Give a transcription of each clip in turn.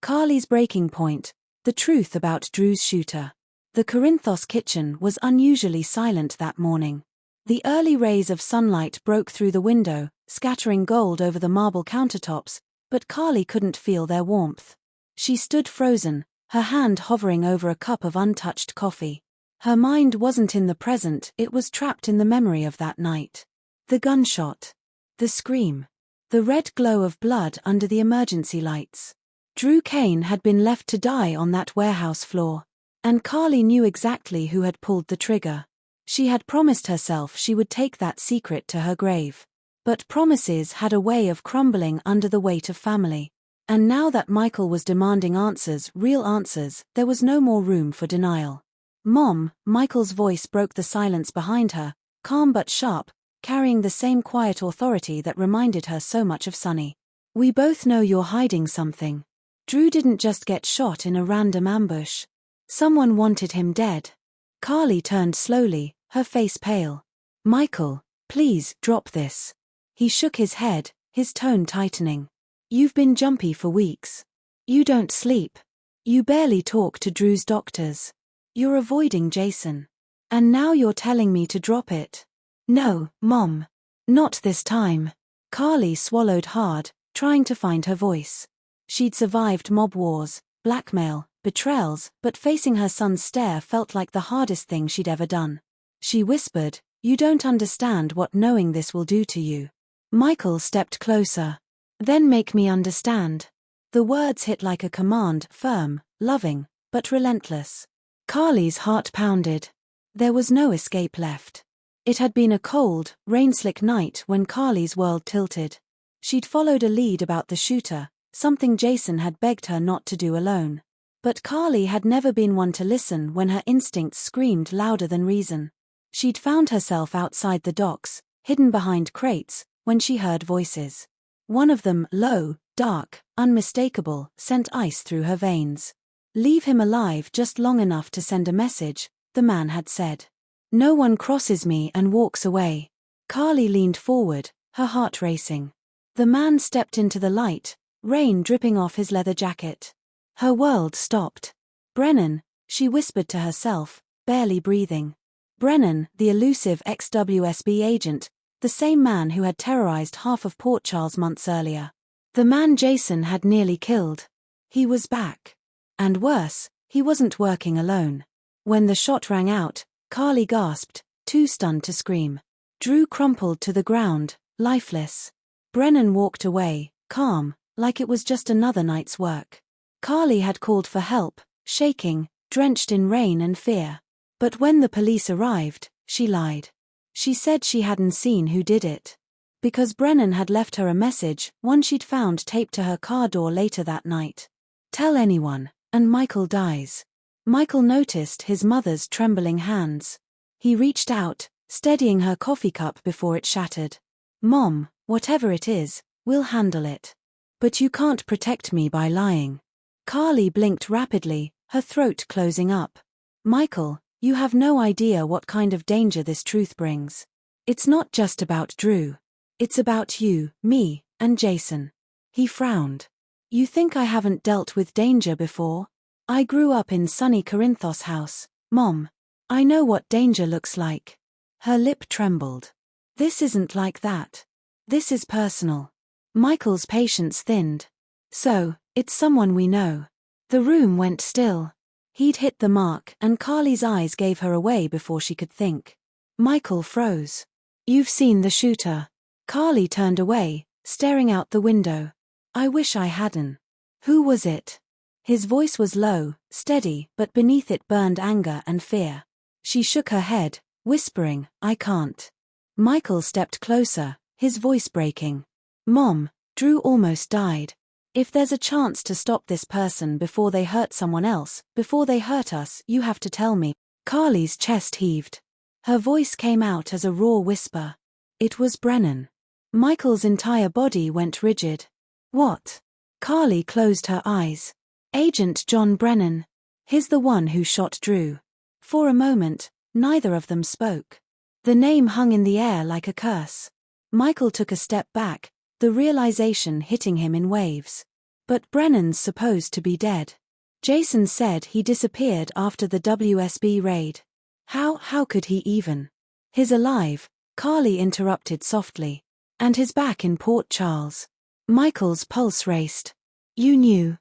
Carly's breaking point, the truth about Drew's shooter. The Corinthos kitchen was unusually silent that morning. The early rays of sunlight broke through the window, scattering gold over the marble countertops, but Carly couldn't feel their warmth. She stood frozen, her hand hovering over a cup of untouched coffee. Her mind wasn't in the present, it was trapped in the memory of that night. The gunshot. The scream. The red glow of blood under the emergency lights. Drew Kane had been left to die on that warehouse floor. And Carly knew exactly who had pulled the trigger. She had promised herself she would take that secret to her grave. But promises had a way of crumbling under the weight of family. And now that Michael was demanding answers, real answers, there was no more room for denial. "Mom," Michael's voice broke the silence behind her, calm but sharp, carrying the same quiet authority that reminded her so much of Sonny. "We both know you're hiding something. Drew didn't just get shot in a random ambush. Someone wanted him dead." Carly turned slowly, her face pale. "Michael, please, drop this." He shook his head, his tone tightening. "You've been jumpy for weeks. You don't sleep. You barely talk to Drew's doctors. You're avoiding Jason. And now you're telling me to drop it." "No, Mom. Not this time." Carly swallowed hard, trying to find her voice. She'd survived mob wars, blackmail, betrayals, but facing her son's stare felt like the hardest thing she'd ever done. She whispered, "You don't understand what knowing this will do to you." Michael stepped closer. "Then make me understand." The words hit like a command, firm, loving, but relentless. Carly's heart pounded. There was no escape left. It had been a cold, rain-slick night when Carly's world tilted. She'd followed a lead about the shooter, something Jason had begged her not to do alone. But Carly had never been one to listen when her instincts screamed louder than reason. She'd found herself outside the docks, hidden behind crates, when she heard voices. One of them, low, dark, unmistakable, sent ice through her veins. "Leave him alive just long enough to send a message," the man had said. "No one crosses me and walks away." Carly leaned forward, her heart racing. The man stepped into the light, rain dripping off his leather jacket. Her world stopped. "Brennan," she whispered to herself, barely breathing. Brennan, the elusive ex-WSB agent, the same man who had terrorized half of Port Charles months earlier. The man Jason had nearly killed. He was back. And worse, he wasn't working alone. When the shot rang out, Carly gasped, too stunned to scream. Drew crumpled to the ground, lifeless. Brennan walked away, calm, like it was just another night's work. Carly had called for help, shaking, drenched in rain and fear. But when the police arrived, she lied. She said she hadn't seen who did it. Because Brennan had left her a message, one she'd found taped to her car door later that night. "Tell anyone, and Michael dies." Michael noticed his mother's trembling hands. He reached out, steadying her coffee cup before it shattered. "Mom, whatever it is, we'll handle it. But you can't protect me by lying." Carly blinked rapidly, her throat closing up. "Michael, you have no idea what kind of danger this truth brings. It's not just about Drew. It's about you, me, and Jason." He frowned. "You think I haven't dealt with danger before? I grew up in sunny Corinthos house, Mom. I know what danger looks like." Her lip trembled. "This isn't like that. This is personal." Michael's patience thinned. "So, it's someone we know." The room went still. He'd hit the mark, and Carly's eyes gave her away before she could think. Michael froze. "You've seen the shooter." Carly turned away, staring out the window. "I wish I hadn't." "Who was it?" His voice was low, steady, but beneath it burned anger and fear. She shook her head, whispering, "I can't." Michael stepped closer, his voice breaking. "Mom, Drew almost died. If there's a chance to stop this person before they hurt someone else, before they hurt us, you have to tell me." Carly's chest heaved. Her voice came out as a raw whisper. It was Brennan. Michael's entire body went rigid. "What?" Carly closed her eyes. "Agent John Brennan. He's the one who shot Drew." For a moment, neither of them spoke. The name hung in the air like a curse. Michael took a step back, the realization hitting him in waves. But Brennan's supposed to be dead. Jason said he disappeared after the WSB raid. How could he even? He's alive, Carly interrupted softly. And he's back in Port Charles. Michael's pulse raced. You knew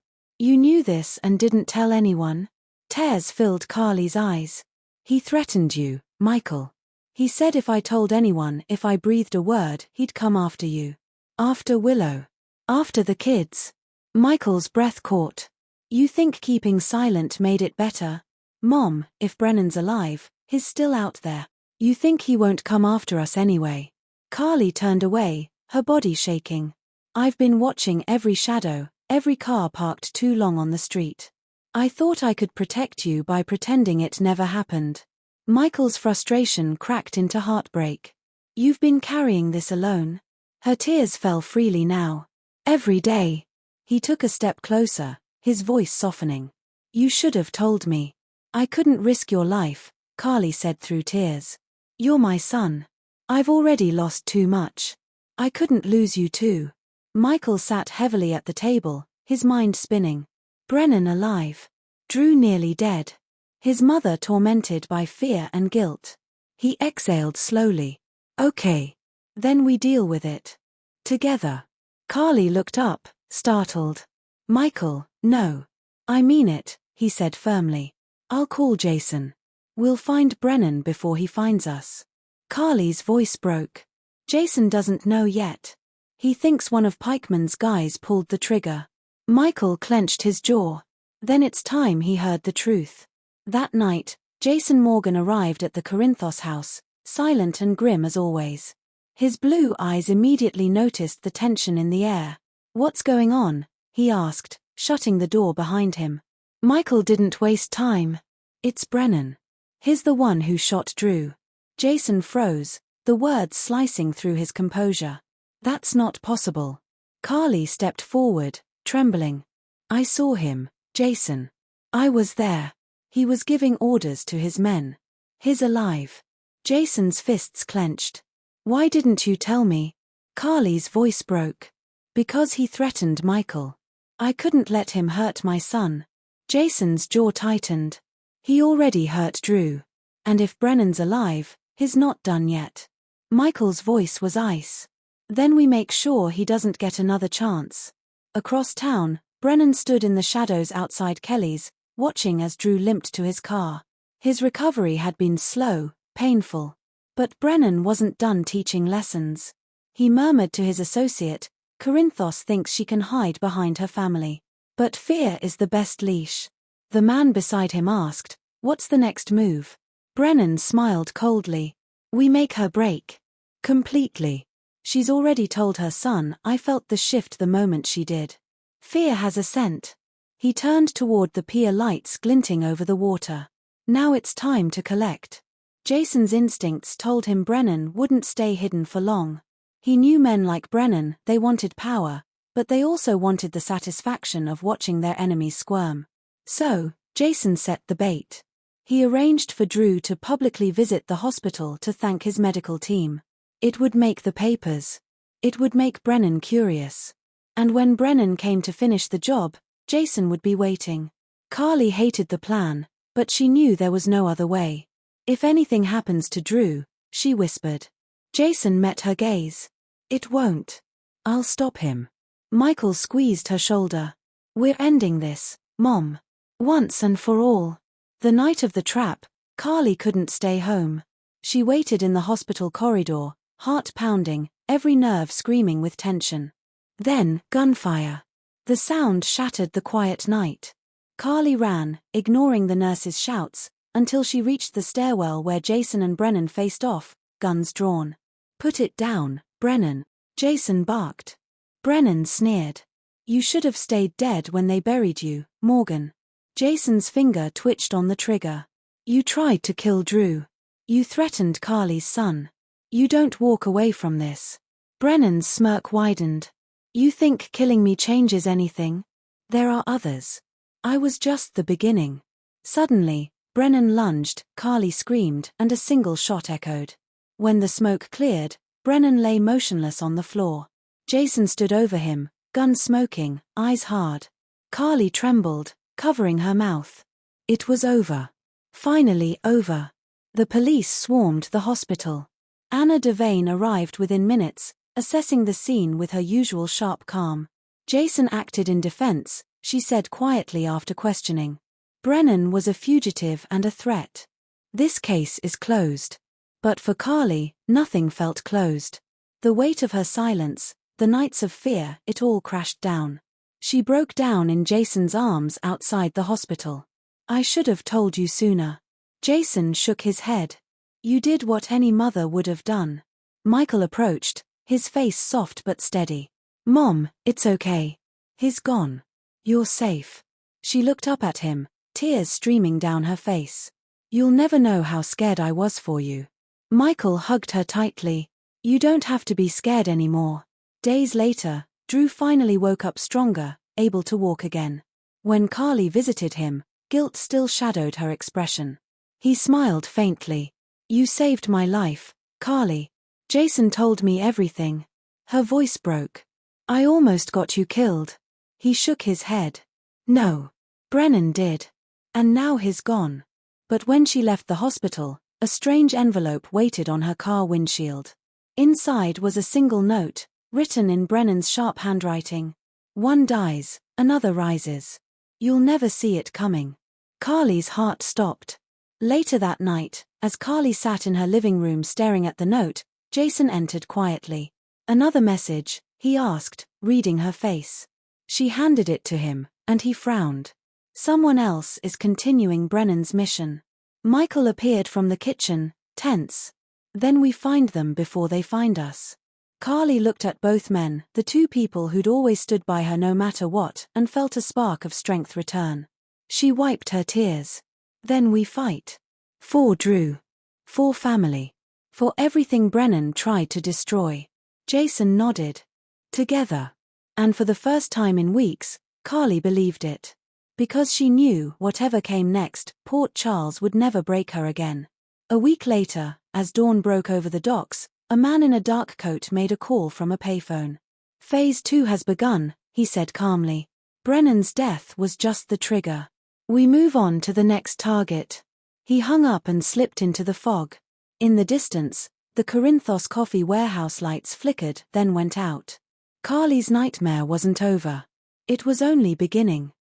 this and didn't tell anyone? Tears filled Carly's eyes. He threatened you, Michael. He said if I told anyone, if I breathed a word, he'd come after you. After Willow. After the kids. Michael's breath caught. You think keeping silent made it better? Mom, if Brennan's alive, he's still out there. You think he won't come after us anyway? Carly turned away, her body shaking. I've been watching every shadow, every car parked too long on the street. I thought I could protect you by pretending it never happened. Michael's frustration cracked into heartbreak. You've been carrying this alone. Her tears fell freely now. Every day. He took a step closer, his voice softening. You should have told me. I couldn't risk your life, Carly said through tears. You're my son. I've already lost too much. I couldn't lose you too. Michael sat heavily at the table, his mind spinning. Brennan alive. Drew nearly dead. His mother tormented by fear and guilt. He exhaled slowly. Okay. Then we deal with it. Together. Carly looked up, startled. Michael, no. I mean it, he said firmly. I'll call Jason. We'll find Brennan before he finds us. Carly's voice broke. Jason doesn't know yet. He thinks one of Pikeman's guys pulled the trigger. Michael clenched his jaw. Then it's time he heard the truth. That night, Jason Morgan arrived at the Corinthos house, silent and grim as always. His blue eyes immediately noticed the tension in the air. What's going on? He asked, shutting the door behind him. Michael didn't waste time. It's Brennan. He's the one who shot Drew. Jason froze, the words slicing through his composure. That's not possible. Carly stepped forward, trembling. I saw him, Jason. I was there. He was giving orders to his men. He's alive. Jason's fists clenched. Why didn't you tell me? Carly's voice broke. Because he threatened Michael. I couldn't let him hurt my son. Jason's jaw tightened. He already hurt Drew. And if Brennan's alive, he's not done yet. Michael's voice was ice. Then we make sure he doesn't get another chance. Across town, Brennan stood in the shadows outside Kelly's, watching as Drew limped to his car. His recovery had been slow, painful. But Brennan wasn't done teaching lessons. He murmured to his associate, Corinthos thinks she can hide behind her family. But fear is the best leash. The man beside him asked, what's the next move? Brennan smiled coldly. We make her break. Completely. She's already told her son. I felt the shift the moment she did. Fear has a scent. He turned toward the pier lights glinting over the water. Now it's time to collect. Jason's instincts told him Brennan wouldn't stay hidden for long. He knew men like Brennan, they wanted power, but they also wanted the satisfaction of watching their enemies squirm. So, Jason set the bait. He arranged for Drew to publicly visit the hospital to thank his medical team. It would make the papers. It would make Brennan curious. And when Brennan came to finish the job, Jason would be waiting. Carly hated the plan, but she knew there was no other way. If anything happens to Drew, she whispered. Jason met her gaze. It won't. I'll stop him. Michael squeezed her shoulder. We're ending this, Mom. Once and for all. The night of the trap, Carly couldn't stay home. She waited in the hospital corridor, heart pounding, every nerve screaming with tension. Then, gunfire. The sound shattered the quiet night. Carly ran, ignoring the nurse's shouts, until she reached the stairwell where Jason and Brennan faced off, guns drawn. Put it down, Brennan. Jason barked. Brennan sneered. You should have stayed dead when they buried you, Morgan. Jason's finger twitched on the trigger. You tried to kill Drew. You threatened Carly's son. You don't walk away from this. Brennan's smirk widened. You think killing me changes anything? There are others. I was just the beginning. Suddenly, Brennan lunged, Carly screamed, and a single shot echoed. When the smoke cleared, Brennan lay motionless on the floor. Jason stood over him, gun smoking, eyes hard. Carly trembled, covering her mouth. It was over. Finally over. The police swarmed the hospital. Anna Devane arrived within minutes, assessing the scene with her usual sharp calm. Jason acted in defense, she said quietly after questioning. Brennan was a fugitive and a threat. This case is closed. But for Carly, nothing felt closed. The weight of her silence, the nights of fear, it all crashed down. She broke down in Jason's arms outside the hospital. I should have told you sooner. Jason shook his head. You did what any mother would have done. Michael approached, his face soft but steady. Mom, it's okay. He's gone. You're safe. She looked up at him, tears streaming down her face. You'll never know how scared I was for you. Michael hugged her tightly. You don't have to be scared anymore. Days later, Drew finally woke up stronger, able to walk again. When Carly visited him, guilt still shadowed her expression. He smiled faintly. You saved my life, Carly. Jason told me everything. Her voice broke. I almost got you killed. He shook his head. No. Brennan did. And now he's gone. But when she left the hospital, a strange envelope waited on her car windshield. Inside was a single note, written in Brennan's sharp handwriting. One dies, another rises. You'll never see it coming. Carly's heart stopped. Later that night, as Carly sat in her living room staring at the note, Jason entered quietly. Another message, he asked, reading her face. She handed it to him, and he frowned. Someone else is continuing Brennan's mission. Michael appeared from the kitchen, tense. Then we find them before they find us. Carly looked at both men, the two people who'd always stood by her no matter what, and felt a spark of strength return. She wiped her tears. Then we fight. For Drew. For family. For everything Brennan tried to destroy. Jason nodded. Together. And for the first time in weeks, Carly believed it. Because she knew, whatever came next, Port Charles would never break her again. A week later, as dawn broke over the docks, a man in a dark coat made a call from a payphone. Phase 2 has begun, he said calmly. Brennan's death was just the trigger. We move on to the next target. He hung up and slipped into the fog. In the distance, the Corinthos coffee warehouse lights flickered, then went out. Carly's nightmare wasn't over. It was only beginning.